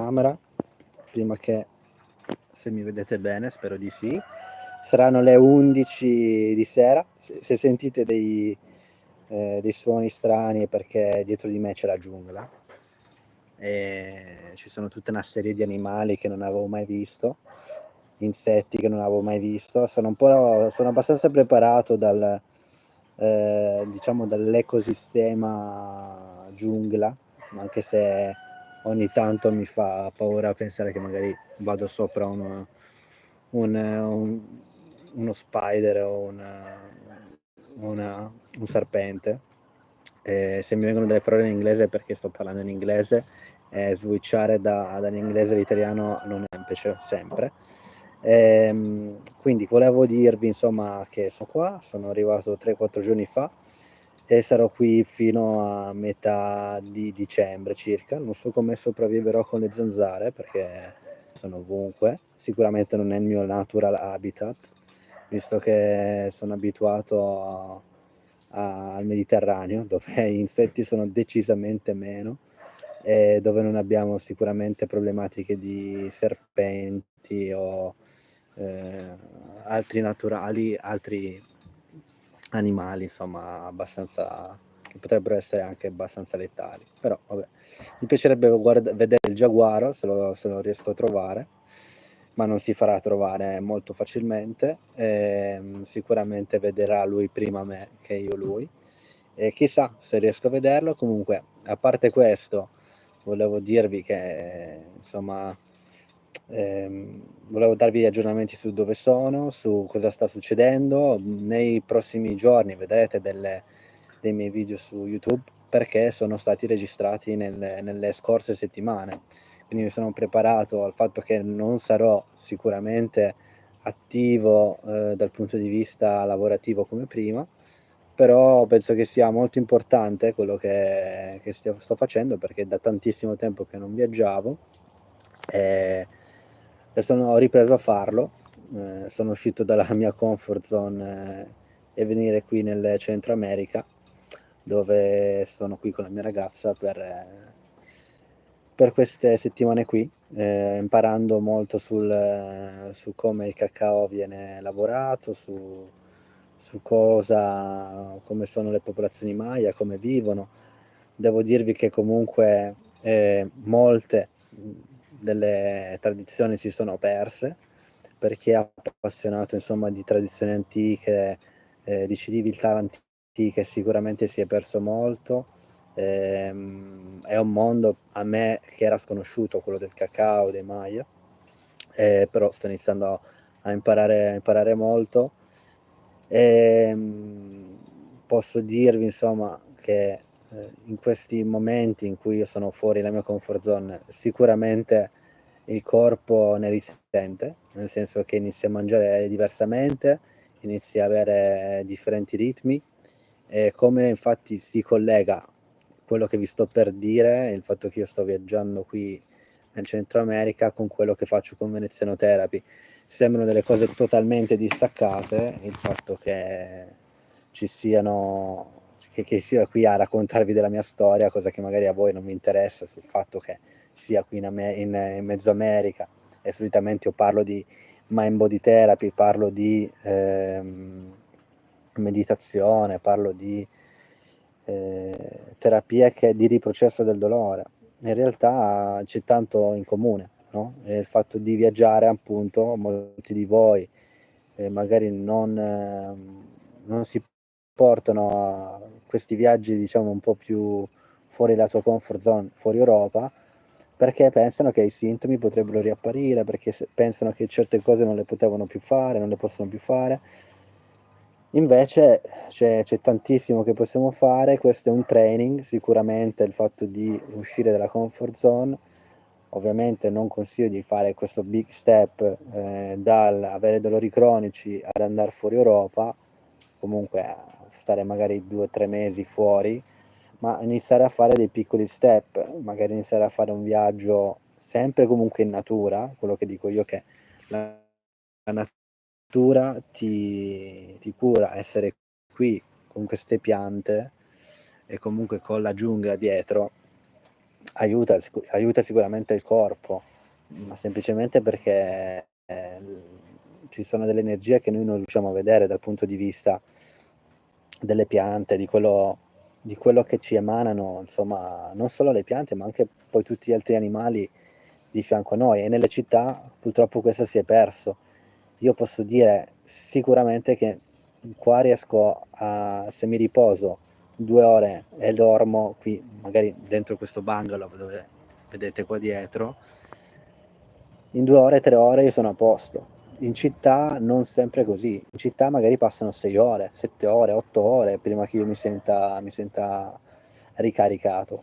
telecamera, prima che, se mi vedete bene, spero di sì. Saranno le 11 di sera. Se sentite dei suoni strani è perché dietro di me c'è la giungla e ci sono tutta una serie di animali che non avevo mai visto, insetti che non avevo mai visto. Sono abbastanza preparato diciamo dall'ecosistema giungla, anche se ogni tanto mi fa paura pensare che magari vado sopra uno spider o un serpente. Se mi vengono delle parole in inglese è perché sto parlando in inglese, e switchare dall'inglese all'italiano non mi piace sempre. Quindi volevo dirvi insomma che sono qua, sono arrivato 3-4 giorni fa e sarò qui fino a metà di dicembre circa. Non so come sopravviverò con le zanzare perché sono ovunque, sicuramente non è il mio natural habitat, visto che sono abituato al Mediterraneo, dove gli insetti sono decisamente meno e dove non abbiamo sicuramente problematiche di serpenti o altri animali, insomma, abbastanza, che potrebbero essere anche abbastanza letali. Però vabbè, mi piacerebbe vedere il giaguaro se lo riesco a trovare, ma non si farà trovare molto facilmente. Sicuramente vedrà lui prima me che io lui, e chissà se riesco a vederlo. Comunque, a parte questo, volevo dirvi che insomma volevo darvi aggiornamenti su dove sono, su cosa sta succedendo. Nei prossimi giorni vedrete dei miei video su YouTube, perché sono stati registrati nelle scorse settimane. Quindi mi sono preparato al fatto che non sarò sicuramente attivo dal punto di vista lavorativo come prima, però penso che sia molto importante quello che sto facendo, perché da tantissimo tempo che non viaggiavo e ho ripreso a farlo. Sono uscito dalla mia comfort zone e venire qui nel Centro America, dove sono qui con la mia ragazza per queste settimane qui, imparando molto su come il cacao viene lavorato, come sono le popolazioni Maya, come vivono. Devo dirvi che comunque molte delle tradizioni si sono perse, per chi è appassionato insomma di tradizioni antiche, di civiltà antiche, sicuramente si è perso molto. È un mondo a me che era sconosciuto, quello del cacao, dei Maya, però sto iniziando a imparare molto. Posso dirvi insomma che in questi momenti in cui io sono fuori dalla mia comfort zone, sicuramente il corpo ne risente, nel senso che inizi a mangiare diversamente, inizi a avere differenti ritmi, e come infatti si collega quello che vi sto per dire, il fatto che io sto viaggiando qui nel Centro America, con quello che faccio con Veneziano Therapy. Sembrano delle cose totalmente distaccate, il fatto che ci siano che sia qui a raccontarvi della mia storia, cosa che magari a voi non vi interessa, sul fatto che sia qui in mezzo America, e solitamente io parlo di mind body therapy, parlo di meditazione, parlo di terapie di riprocesso del dolore. In realtà c'è tanto in comune, no? E il fatto di viaggiare, appunto, molti di voi magari non si portano a questi viaggi, diciamo, un po' più fuori la tua comfort zone, fuori Europa, perché pensano che i sintomi potrebbero riapparire, perché pensano che certe cose non le potevano più fare, non le possono più fare. Invece c'è tantissimo che possiamo fare. Questo è un training, sicuramente il fatto di uscire dalla comfort zone. Ovviamente non consiglio di fare questo big step dal avere dolori cronici ad andare fuori Europa, comunque a stare magari 2-3 mesi fuori, ma iniziare a fare dei piccoli step, magari iniziare a fare un viaggio sempre comunque in natura. Quello che dico io, che la natura ti cura. Essere qui con queste piante e comunque con la giungla dietro aiuta sicuramente il corpo, ma semplicemente perché, ci sono delle energie che noi non riusciamo a vedere dal punto di vista delle piante, di quello che ci emanano, insomma, non solo le piante, ma anche poi tutti gli altri animali di fianco a noi, e nelle città purtroppo questo si è perso. Io posso dire sicuramente che qua riesco a, se mi riposo 2 ore e dormo qui, magari dentro questo bungalow dove vedete qua dietro, in 2 ore, 3 ore io sono a posto. In città non sempre così. In città magari passano 6 ore, 7 ore, 8 ore prima che io mi senta ricaricato.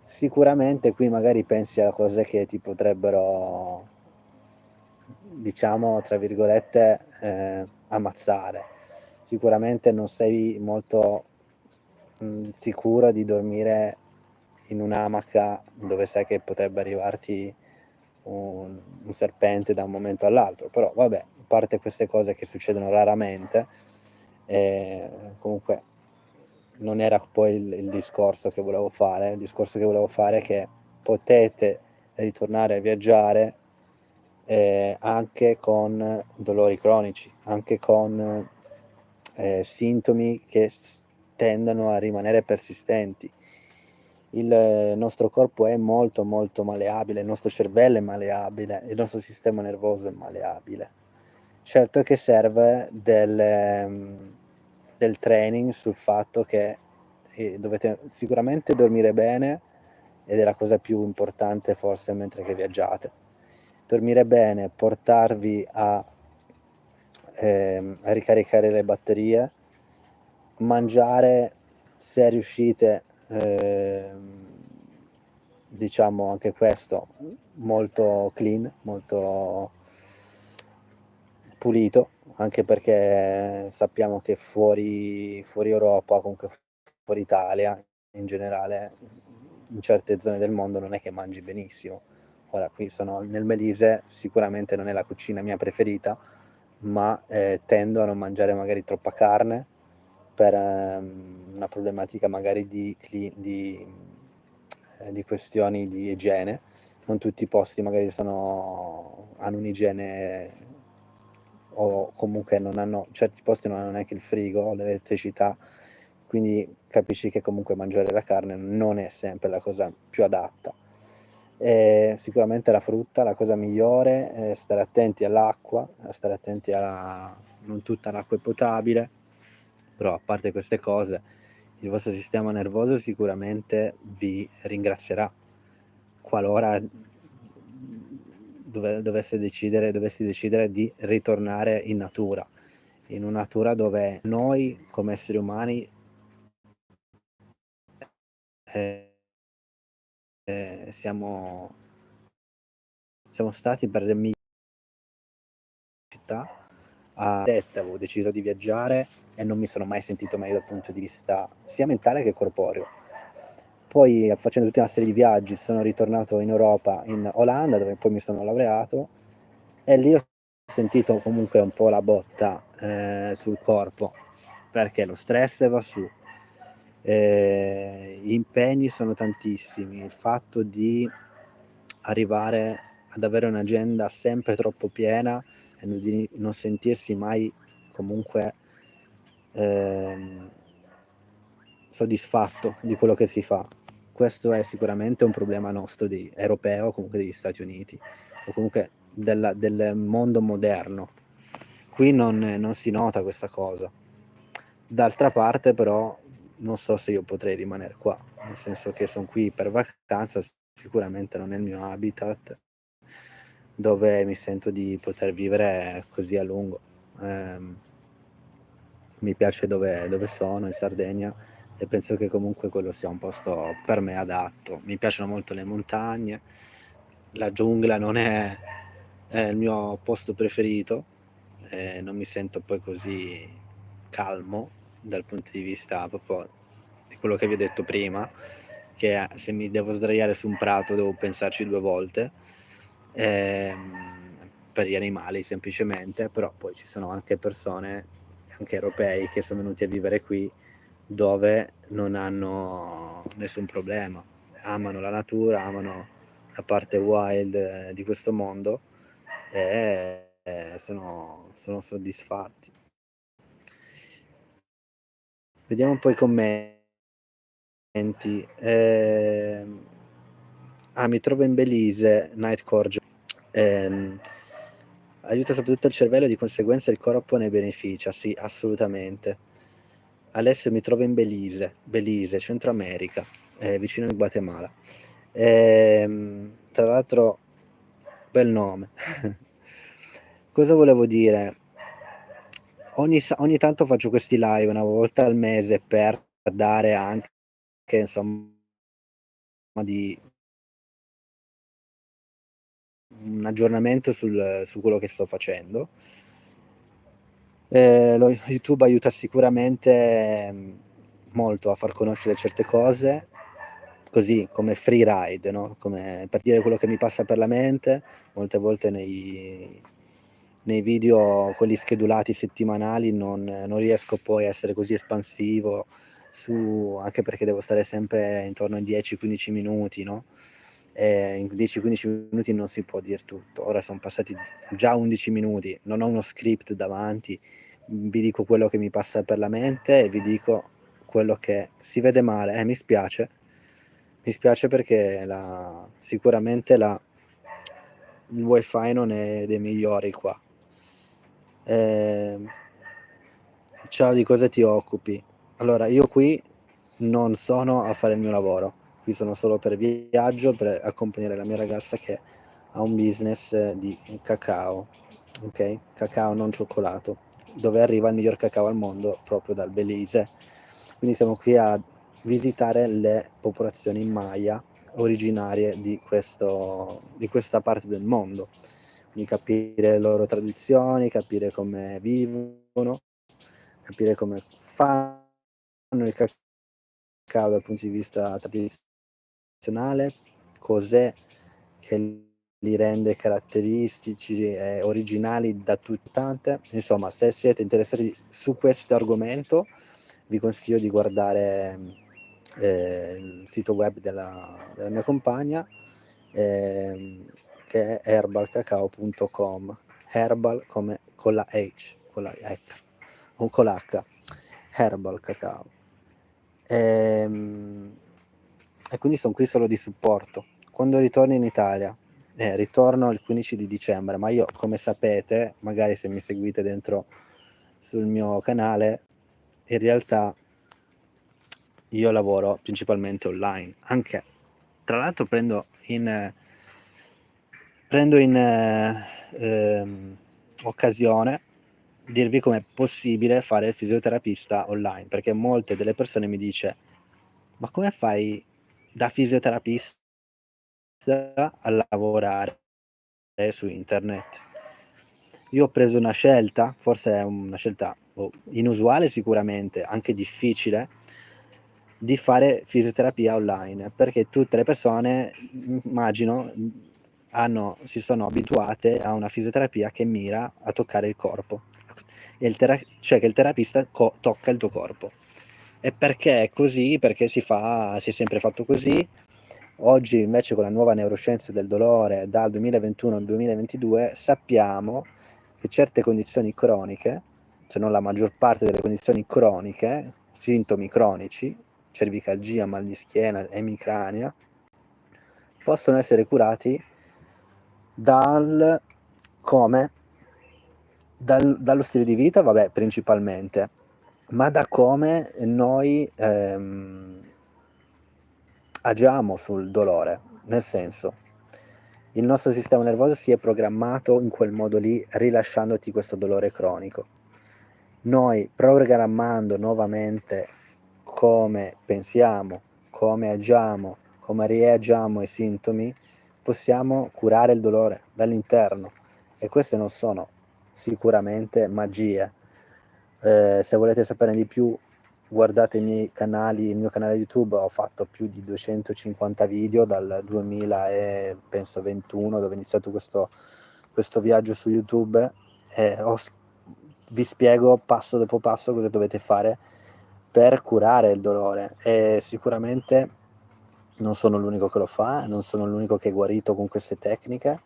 Sicuramente qui magari pensi a cose che ti potrebbero, diciamo, tra virgolette, "ammazzare". Sicuramente non sei molto, sicuro di dormire in un'amaca dove sai che potrebbe arrivarti un serpente da un momento all'altro, però vabbè, a parte queste cose che succedono raramente, comunque non era poi il discorso che volevo fare. Il discorso che volevo fare è che potete ritornare a viaggiare, anche con dolori cronici, anche con, sintomi che tendono a rimanere persistenti. Il nostro corpo è molto, molto maleabile, il nostro cervello è maleabile, il nostro sistema nervoso è maleabile. Certo che serve del training sul fatto che, dovete sicuramente dormire bene, ed è la cosa più importante forse mentre che viaggiate. Dormire bene, portarvi a ricaricare le batterie, mangiare, se riuscite, diciamo anche questo, molto clean, molto pulito, anche perché sappiamo che fuori Europa, comunque fuori Italia, in generale, in certe zone del mondo non è che mangi benissimo. Ora qui sono nel Belize, sicuramente non è la cucina mia preferita, ma, tendo a non mangiare magari troppa carne per, una problematica magari di questioni di igiene. Non tutti i posti magari hanno un'igiene, o comunque non hanno, certi posti non hanno neanche il frigo o l'elettricità, quindi capisci che comunque mangiare la carne non è sempre la cosa più adatta. Sicuramente la frutta, la cosa migliore è stare attenti all'acqua, a stare attenti alla non tutta l'acqua è potabile, però a parte queste cose, il vostro sistema nervoso sicuramente vi ringrazierà qualora dovessi decidere di ritornare in una natura dove noi come esseri umani, siamo stati per le città. Avevo deciso di viaggiare e non mi sono mai sentito meglio dal punto di vista sia mentale che corporeo. Poi, facendo tutta una serie di viaggi, sono ritornato in Europa, in Olanda, dove poi mi sono laureato, e lì ho sentito comunque un po' la botta, sul corpo, perché lo stress va su, gli impegni sono tantissimi, il fatto di arrivare ad avere un'agenda sempre troppo piena e di non sentirsi mai comunque, ehm, soddisfatto di quello che si fa. Questo è sicuramente un problema nostro di europeo, comunque degli Stati Uniti, o comunque del mondo moderno. Qui non si nota questa cosa. D'altra parte però non so se io potrei rimaner qua, nel senso che son qui per vacanza, sicuramente non è il mio habitat, dove mi sento di poter vivere così a lungo. Mi piace dove sono, in Sardegna, e penso che comunque quello sia un posto per me adatto. Mi piacciono molto le montagne, la giungla non è il mio posto preferito, non mi sento poi così calmo dal punto di vista proprio di quello che vi ho detto prima, che se mi devo sdraiare su un prato devo pensarci 2 volte, per gli animali semplicemente, però poi ci sono anche persone, anche europei, che son venuti a vivere qui, dove non hanno nessun problema. amano la natura, amano la parte wild di questo mondo e sono soddisfatti. Vediamo un po' i commenti. Mi trovo in Belize, Nightcore. Ehm, Aiuta soprattutto il cervello e di conseguenza il corpo ne beneficia, sì, assolutamente. Alessio, mi trovo in Belize, Centro America, vicino al Guatemala. Tra l'altro, bel nome. Cosa volevo dire? Ogni tanto faccio questi live, una volta al mese, per dare anche, insomma, di un aggiornamento su quello che sto facendo. YouTube aiuta sicuramente molto a far conoscere certe cose, così come free ride, no, come per dire quello che mi passa per la mente. Molte volte nei video, quelli schedulati settimanali, non riesco poi a essere così espansivo anche perché devo stare sempre intorno ai 10-15 minuti, no, in 10-15 minuti non si può dir tutto. Ora son passati già 11 minuti, non ho uno script davanti, vi dico quello che mi passa per la mente e vi dico quello che si vede male. Mi spiace perché sicuramente il wifi non è dei migliori qua. Ciao, di cosa ti occupi? Allora, io qui non sono a fare il mio lavoro, qui sono solo per viaggio, per accompagnare la mia ragazza che ha un business di cacao, ok? Cacao non cioccolato, dove arriva il miglior cacao al mondo proprio dal Belize. Quindi siamo qui a visitare le popolazioni Maya originarie di questa parte del mondo, quindi capire le loro tradizioni, capire come vivono, capire come fanno il cacao dal punto di vista tradizionale, cos'è che li rende caratteristici e originali da tutt'ante. Insomma, se siete interessati su questo argomento, vi consiglio di guardare il sito web della mia compagna, che è herbalcacao.com. Herbal come con la H, o con l'H, Herbal Cacao. E quindi son qui solo di supporto. Quando ritorno in Italia? Ritorno il 15 di dicembre, ma io, come sapete, magari se mi seguite dentro sul mio canale, in realtà io lavoro principalmente online. Anche, tra l'altro, prendo in occasione dirvi com'è possibile fare il fisioterapista online, perché molte delle persone mi dice: "Ma come fai da fisioterapista a lavorare su internet?" Io ho preso una scelta, forse è una scelta inusuale sicuramente, anche difficile, di fare fisioterapia online, perché tutte le persone, immagino, si sono abituate a una fisioterapia che mira a toccare il corpo, e cioè che il terapista tocca il tuo corpo. E perché è così? Perché si è sempre fatto così. Oggi invece, con la nuova neuroscienza del dolore, dal 2021 al 2022, sappiamo che certe condizioni croniche, se non la maggior parte delle condizioni croniche, sintomi cronici, cervicalgia, mal di schiena, emicrania, possono essere curati dallo stile di vita, vabbè, principalmente, ma da come noi agiamo sul dolore. Nel senso, il nostro sistema nervoso si è programmato in quel modo lì, rilasciandoti questo dolore cronico. Noi, programmando nuovamente come pensiamo, come agiamo, come reagiamo ai sintomi, possiamo curare il dolore dall'interno. E queste non sono sicuramente magie. Se volete saperne di più, guardate il mio canale YouTube. Ho fatto più di 250 video dal 2021, dove ho iniziato questo viaggio su YouTube, e vi spiego passo dopo passo cosa dovete fare per curare il dolore. E sicuramente Non sono l'unico che lo fa, non sono l'unico che è guarito con queste tecniche.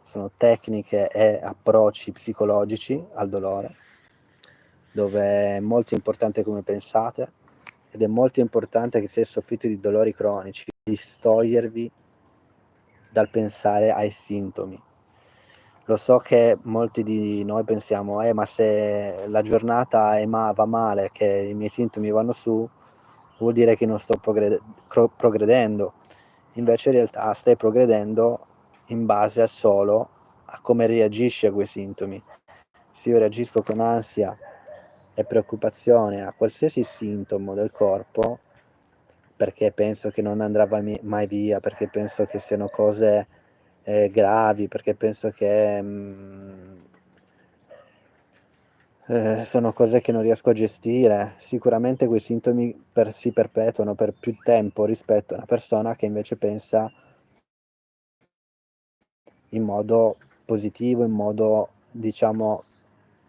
Sono tecniche e approcci psicologici al dolore, dove è molto importante come pensate, ed è molto importante che se soffrite di dolori cronici, distogliervi dal pensare ai sintomi. Lo so che molti di noi pensiamo, ma se la giornata va male, che i miei sintomi vanno su, vuol dire che non sto progredendo. Invece in realtà stai progredendo in base solo a come reagisci a quei sintomi. Se io reagisco con ansia e preoccupazione a qualsiasi sintomo del corpo, perché penso che non andrà mai via, perché penso che siano cose gravi, perché penso che sono cose che non riesco a gestire, sicuramente quei sintomi si perpetuano per più tempo rispetto a una persona che invece pensa in modo positivo, in modo, diciamo,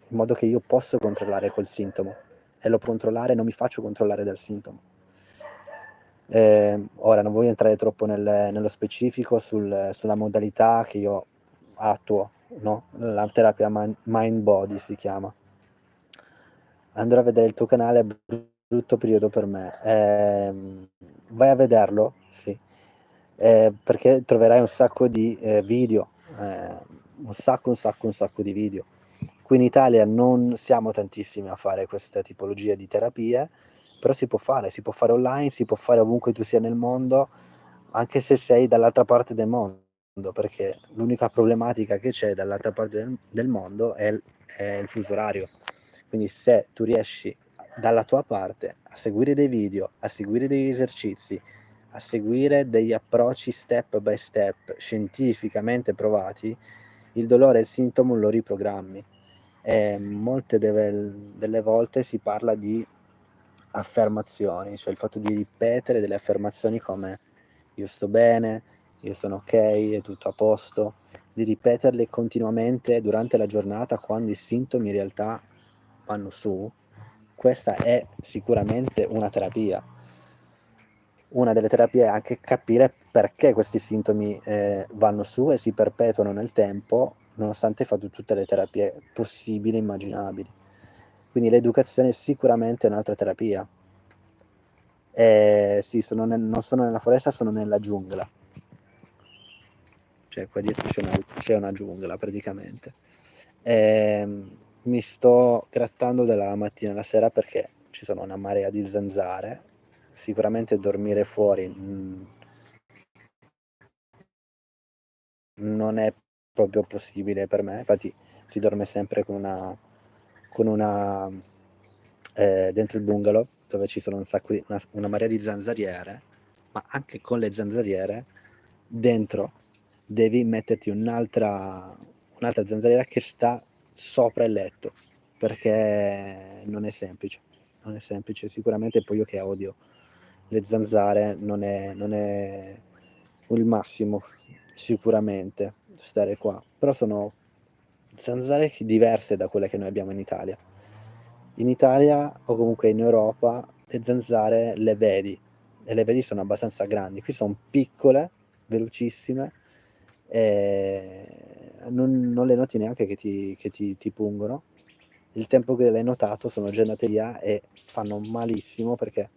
in modo che io posso controllare quel sintomo e lo controllare, non mi faccio controllare dal sintomo. Ora non voglio entrare troppo nello specifico sulla modalità che io attuo, no? La terapia mind body si chiama. Andrò a vedere il tuo canale, brutto periodo per me. Vai a vederlo, sì, perché troverai un sacco di video, un sacco di video. Qui in Italia non siamo tantissimi a fare questa tipologia di terapie, però si può fare online, si può fare ovunque tu sia nel mondo, anche se sei dall'altra parte del mondo, perché l'unica problematica che c'è dall'altra parte del mondo è il fuso orario. Quindi se tu riesci dalla tua parte a seguire dei video, a seguire degli esercizi, a seguire degli approcci step by step scientificamente provati, il dolore e il sintomo lo riprogrammi. E molte delle volte si parla di affermazioni, cioè il fatto di ripetere delle affermazioni come io sto bene, io sono ok, è tutto a posto, di ripeterle continuamente durante la giornata quando i sintomi in realtà vanno su. Questa è sicuramente una terapia. Una delle terapie è anche capire perché questi sintomi vanno su e si perpetuano nel tempo, nonostante hai fatto tutte le terapie possibili e immaginabili. Quindi l'educazione è sicuramente un'altra terapia. Sì, non sono nella foresta, sono nella giungla. Cioè qua dietro c'è una giungla praticamente. Mi sto grattando dalla mattina alla sera perché ci sono una marea di zanzare. Sicuramente dormire fuori non è proprio possibile per me, infatti si dorme sempre con una dentro il bungalow dove ci sono una marea di zanzariere, ma anche con le zanzariere dentro devi metterti un'altra zanzariera che sta sopra il letto, perché non è semplice, sicuramente poi io che odio le zanzare non è il massimo sicuramente stare qua, però sono zanzare diverse da quelle che noi abbiamo in Italia. In Italia o comunque in Europa le zanzare le vedi e le vedi sono abbastanza grandi, qui son piccole, velocissime e non le noti neanche che ti pungono. Il tempo che l'hai notato sono già andate via e fanno malissimo perché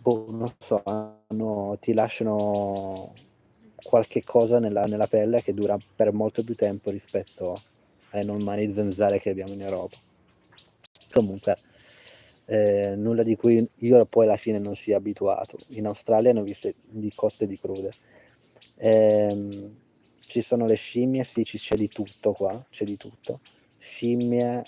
non so, ti lasciano qualche cosa nella pelle che dura per molto più tempo rispetto alle normali zanzare che abbiamo in Europa. Comunque, nulla di cui io poi alla fine non sia abituato. In Australia ne ho viste di cotte e di crude. Ci sono le scimmie, sì, c'è di tutto qua, c'è di tutto. Scimmie,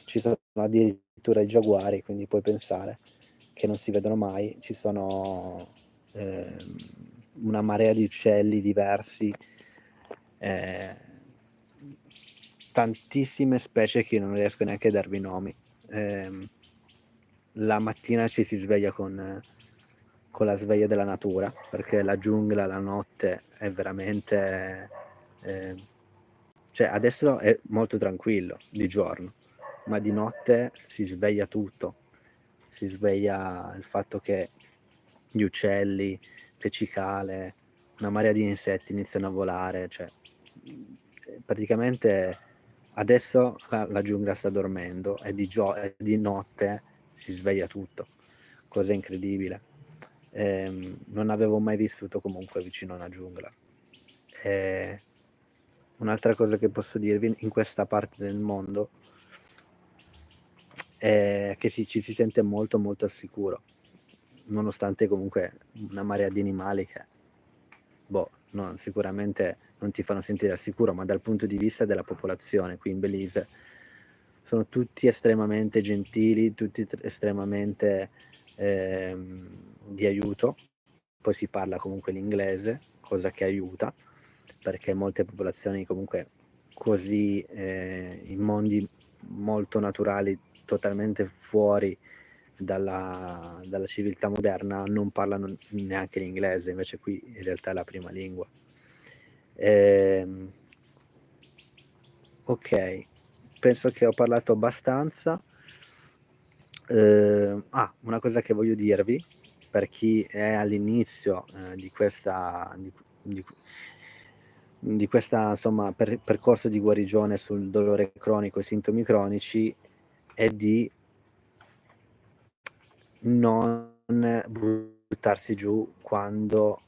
ci sono addirittura i giaguari, quindi puoi pensare che non si vedono mai. Ci sono una marea di uccelli diversi, tantissime specie che non riesco neanche a darvi nomi. La mattina ci si sveglia con la sveglia della natura, perché la giungla la notte è veramente cioè adesso è molto tranquillo di giorno, ma di notte si sveglia tutto. si sveglia il fatto che gli uccelli, le cicale, una marea di insetti iniziano a volare, cioè praticamente adesso la giungla sta dormendo e di notte si sveglia tutto, cosa incredibile. Non avevo mai vissuto comunque vicino a una giungla. Un'altra cosa che posso dirvi in questa parte del mondo è che ci si sente molto molto al sicuro, nonostante comunque una marea di animali che sicuramente non ti fanno sentire al sicuro, ma dal punto di vista della popolazione qui in Belize sono tutti estremamente gentili, tutti estremamente di aiuto. Poi si parla comunque l'inglese, cosa che aiuta, perché molte popolazioni comunque così in mondi molto naturali, totalmente fuori dalla civiltà moderna, non parlano neanche l'inglese, invece qui in realtà è la prima lingua. Ok, penso che ho parlato abbastanza. Una cosa che voglio dirvi, per chi è all'inizio di questa insomma percorso di guarigione sul dolore cronico e sintomi cronici, è di non buttarsi giù quando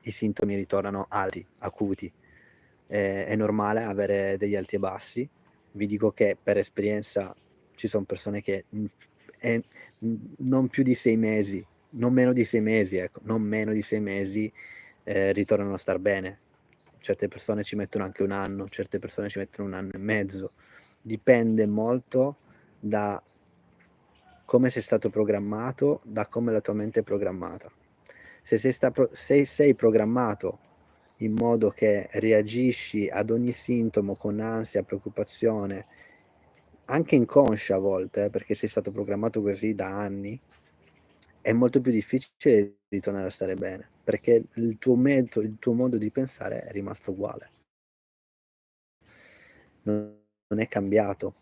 i sintomi ritornano alti, acuti. È normale avere degli alti e bassi. Vi dico che per esperienza ci son persone che non più di 6 mesi, non meno di 6 mesi, ecco, non meno di 6 mesi ritornano a star bene. Certe persone ci mettono anche 1 anno, certe persone ci mettono 1 anno e mezzo. Dipende molto da come sei stato programmato, da come la tua mente è programmata. Se sei programmato in modo che reagisci ad ogni sintomo con ansia, preoccupazione, anche inconscia a volte, perché sei stato programmato così da anni, è molto più difficile ritornare a stare bene, perché il tuo modo di pensare è rimasto uguale. Non è cambiato.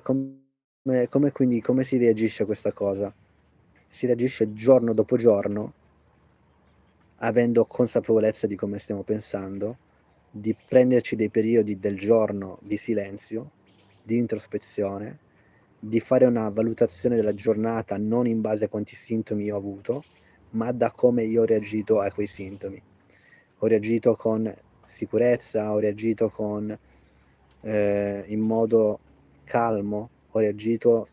Come si reagisce a questa cosa? Si reagisce giorno dopo giorno, avendo consapevolezza di come stiamo pensando, di prenderci dei periodi del giorno di silenzio, di introspezione, di fare una valutazione della giornata non in base a quanti sintomi ho avuto, ma da come io ho reagito a quei sintomi. Ho reagito con sicurezza, ho reagito con in modo calmo, ho reagito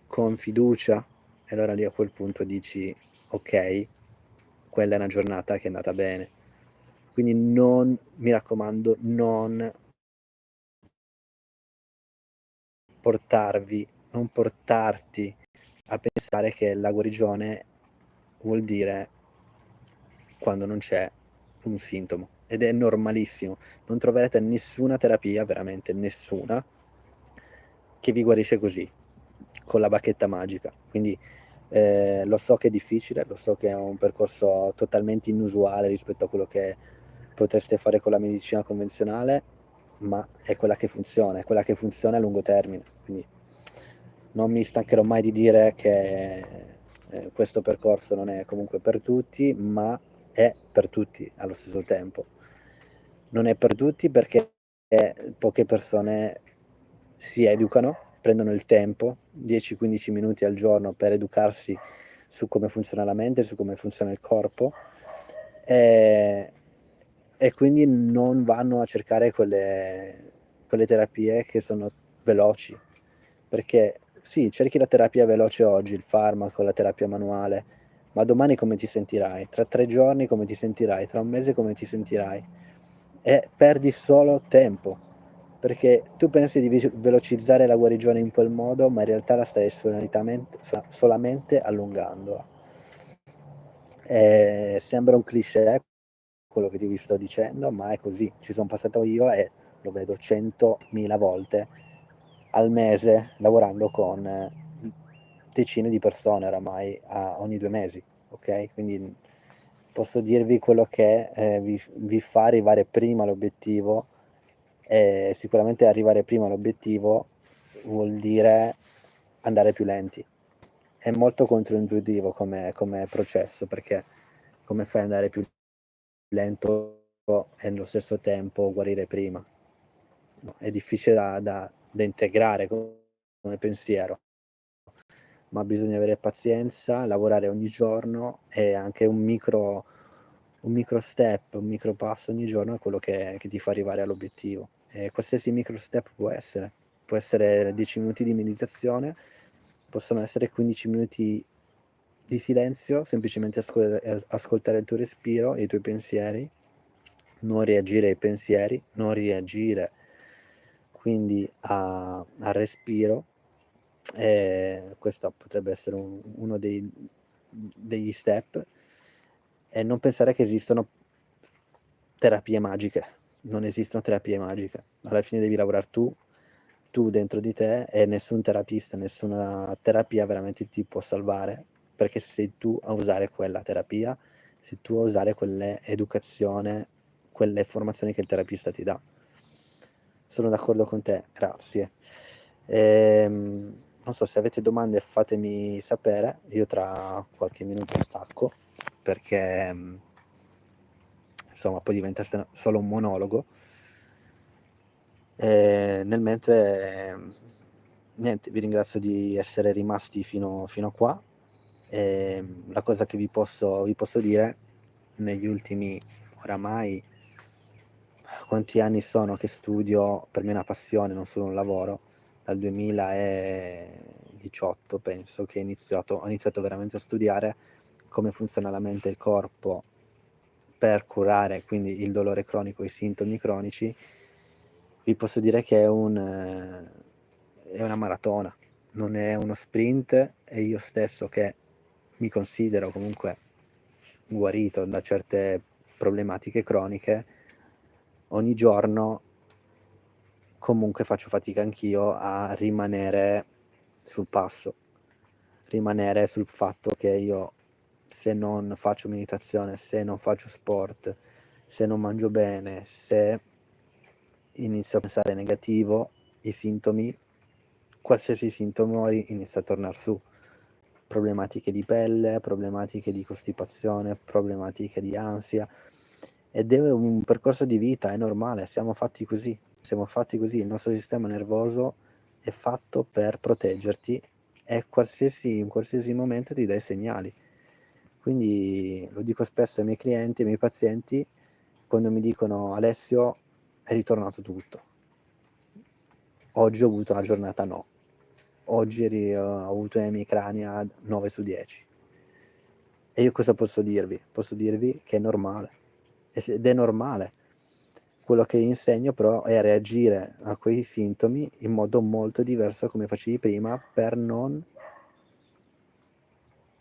con fiducia, e allora lì a quel punto dici: "Okay, quella è una giornata che è andata bene". Quindi mi raccomando, non portarti a pensare che la guarigione vuol dire quando non c'è un sintomo, ed è normalissimo. Non troverete nessuna terapia, veramente nessuna, che vi guarisce così, con la bacchetta magica. Quindi lo so che è difficile, lo so che è un percorso totalmente inusuale rispetto a quello che potreste fare con la medicina convenzionale, ma è quella che funziona a lungo termine. Quindi non mi stancherò mai di dire che questo percorso non è comunque per tutti, ma è per tutti allo stesso tempo. Non è per tutti perché poche persone si educano, prendono il tempo, 10-15 minuti al giorno per educarsi su come funziona la mente, su come funziona il corpo, e quindi non vanno a cercare quelle terapie che sono veloci. Perché sì, cerchi la terapia veloce oggi, il farmaco, la terapia manuale, ma domani come ti sentirai? Tra 3 giorni come ti sentirai? Tra 1 mese come ti sentirai? E perdi solo tempo, perché tu pensi di velocizzare la guarigione in quel modo, ma in realtà la stai solamente allungandola. Sembra un cliché quello che ti sto dicendo, ma è così. Ci son passato io e lo vedo 100.000 volte al mese, lavorando con decine di persone oramai ogni 2 mesi, okay? Quindi posso dirvi quello che vi fa arrivare prima all'obiettivo, e sicuramente arrivare prima all'obiettivo vuol dire andare più lenti. È molto controintuitivo come processo, perché come fai ad andare più lento e nello stesso tempo guarire prima? No, è difficile da integrare come pensiero, ma bisogna avere pazienza, lavorare ogni giorno e anche un micro step, un micro passo ogni giorno è quello che ti fa arrivare all'obiettivo. E qualsiasi micro step può essere 10 minuti di meditazione, possono essere 15 minuti di silenzio, semplicemente ascoltare il tuo respiro e i tuoi pensieri, non reagire ai pensieri, non reagire quindi al respiro. Questo potrebbe essere uno degli step, e non pensare che esistono terapie magiche. Non esistono terapie magiche. Alla fine devi lavorare tu dentro di te, e nessun terapista, nessuna terapia veramente ti può salvare, perché sei tu a usare quella terapia, sei tu a usare quell'educazione, quelle informazioni che il terapista ti dà. Sono d'accordo con te, grazie. Non so, se avete domande fatemi sapere, io tra qualche minuto stacco, perché insomma poi diventa solo un monologo. Nel mentre, niente, vi ringrazio di essere rimasti fino a qua. La cosa che vi posso dire, negli ultimi, oramai, quanti anni sono che studio, per me è una passione, non solo un lavoro, dal 2018 penso che ho iniziato veramente a studiare come funziona la mente e il corpo per curare quindi il dolore cronico e i sintomi cronici. Vi posso dire che è una maratona, non è uno sprint, e io stesso, che mi considero comunque guarito da certe problematiche croniche, ogni giorno comunque faccio fatica anch'io a rimanere sul passo, rimanere sul fatto che io, se non faccio meditazione, se non faccio sport, se non mangio bene, se inizio a pensare negativo, i sintomi, qualsiasi sintomo inizia a tornar su. Problematiche di pelle, problematiche di costipazione, problematiche di ansia, ed è un percorso di vita, è normale, siamo fatti così, il nostro sistema nervoso è fatto per proteggerti, e in qualsiasi momento ti dà i segnali. Quindi lo dico spesso ai miei clienti, ai miei pazienti, quando mi dicono: "Alessio, è ritornato tutto. Oggi ho avuto una giornata no. Oggi ho avuto emicrania 9 su 10". E io cosa posso dirvi? Posso dirvi che è normale. Ed è normale. Quello che insegno però è a reagire a quei sintomi in modo molto diverso come facevi prima, per non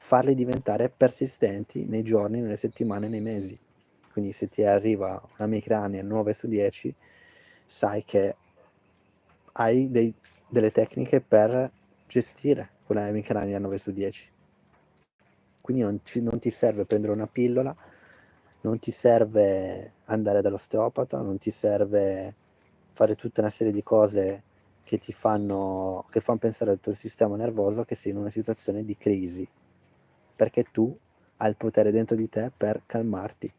farli diventare persistenti nei giorni, nelle settimane, nei mesi. Quindi se ti arriva un'emicrania 9 su 10, sai che hai delle tecniche per gestire quella emicrania 9 su 10. Quindi non ti serve prendere una pillola, non ti serve andare dall'osteopata, non ti serve fare tutta una serie di cose che fan pensare al tuo sistema nervoso che sei in una situazione di crisi, perché tu hai il potere dentro di te per calmarti.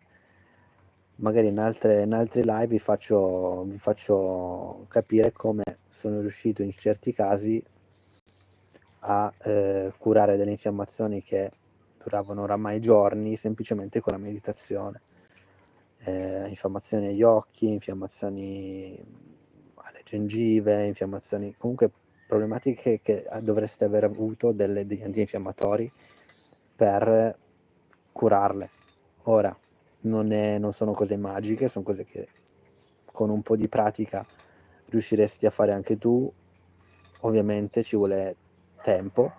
Magari in altri live vi faccio capire come sono riuscito in certi casi a curare delle infiammazioni che duravano oramai giorni, semplicemente con la meditazione. Infiammazioni agli occhi, infiammazioni alle gengive, infiammazioni, comunque problematiche che dovreste aver avuto degli antinfiammatori per curarle. Ora, non sono cose magiche, son cose che con un po' di pratica riusciresti a fare anche tu. Ovviamente ci vuole tempo,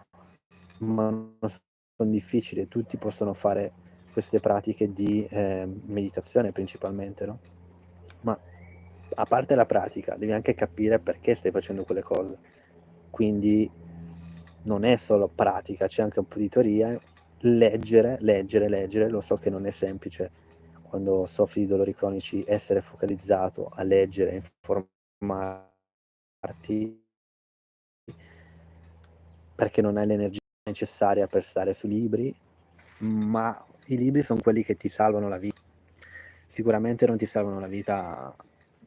ma non son difficili, tutti possono fare queste pratiche di meditazione principalmente, no, ma a parte la pratica, devi anche capire perché stai facendo quelle cose. Quindi non è solo pratica, c'è anche un po' di teoria. Leggere, leggere, leggere, lo so che non è semplice quando soffri di dolori cronici essere focalizzato a leggere, informarti, perché non hai l'energia necessaria per stare su libri, ma i libri son quelli che ti salvano la vita. Sicuramente non ti salvano la vita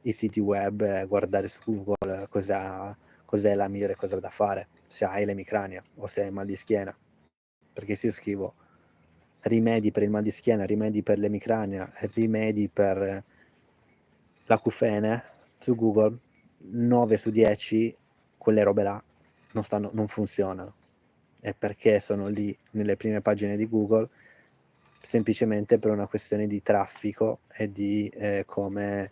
i siti web, guardare su Google cos'è la migliore cosa da fare, se hai l'emicrania o se hai mal di schiena. Perché se io scrivo rimedi per il mal di schiena, rimedi per l'emicrania, rimedi per l'acufene su Google, 9 su 10 quelle robe là non funzionano. E perché sono lì nelle prime pagine di Google? Semplicemente per una questione di traffico e di, come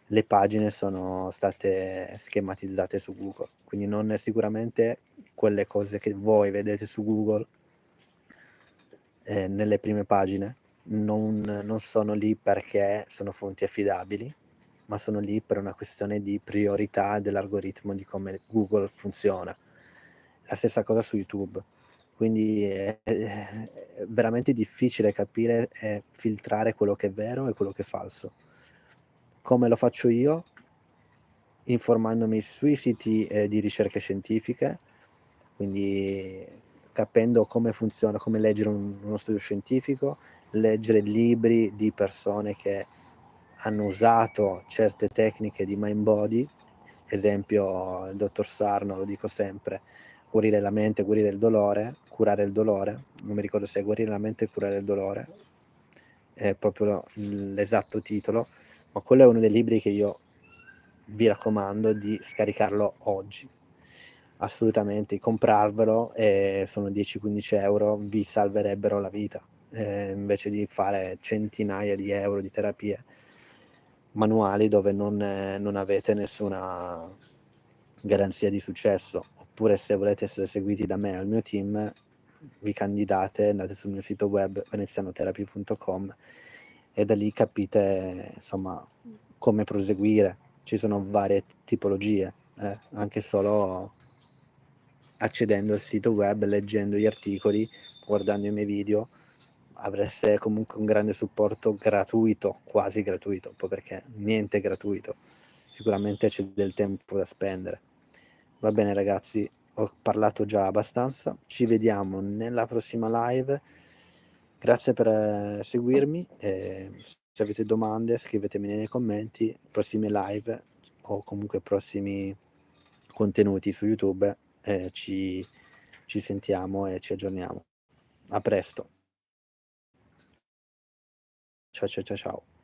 le pagine sono state schematizzate su Google. Quindi non è sicuramente quelle cose che voi vedete su Google, nelle prime pagine, non sono lì perché sono fonti affidabili, ma sono lì per una questione di priorità dell'algoritmo di come Google funziona. La stessa cosa su YouTube. Quindi è veramente difficile capire e filtrare quello che è vero e quello che è falso. Come lo faccio io? Informandomi sui siti, di ricerche scientifiche, quindi capendo come funziona, come leggere uno studio scientifico, leggere libri di persone che hanno usato certe tecniche di mind body, esempio il dottor Sarno, lo dico sempre, guarire la mente, guarire il dolore, curare il dolore, non mi ricordo se è guarire la mente e curare il dolore, è proprio l'esatto titolo, ma quello è uno dei libri che io vi raccomando di scaricarlo oggi. Assolutamente, comprarvelo, sono 10, 15 €, vi salverebbero la vita, invece di fare centinaia di euro di terapie manuali dove non avete nessuna garanzia di successo. Oppure se volete essere seguiti da me e al mio team, vi candidate, andate sul mio sito web venezianotherapy.com e da lì capite insomma come proseguire. Ci sono varie tipologie, anche solo accedendo al sito web, leggendo gli articoli, guardando i miei video, avreste comunque un grande supporto gratuito, quasi gratuito, poi perché niente è gratuito, sicuramente c'è del tempo da spendere. Va bene ragazzi, ho parlato già abbastanza, ci vediamo nella prossima live, grazie per seguirmi e se avete domande scrivetemi nei commenti, prossime live o comunque prossimi contenuti su YouTube, ci sentiamo e ci aggiorniamo. A presto. Ciao.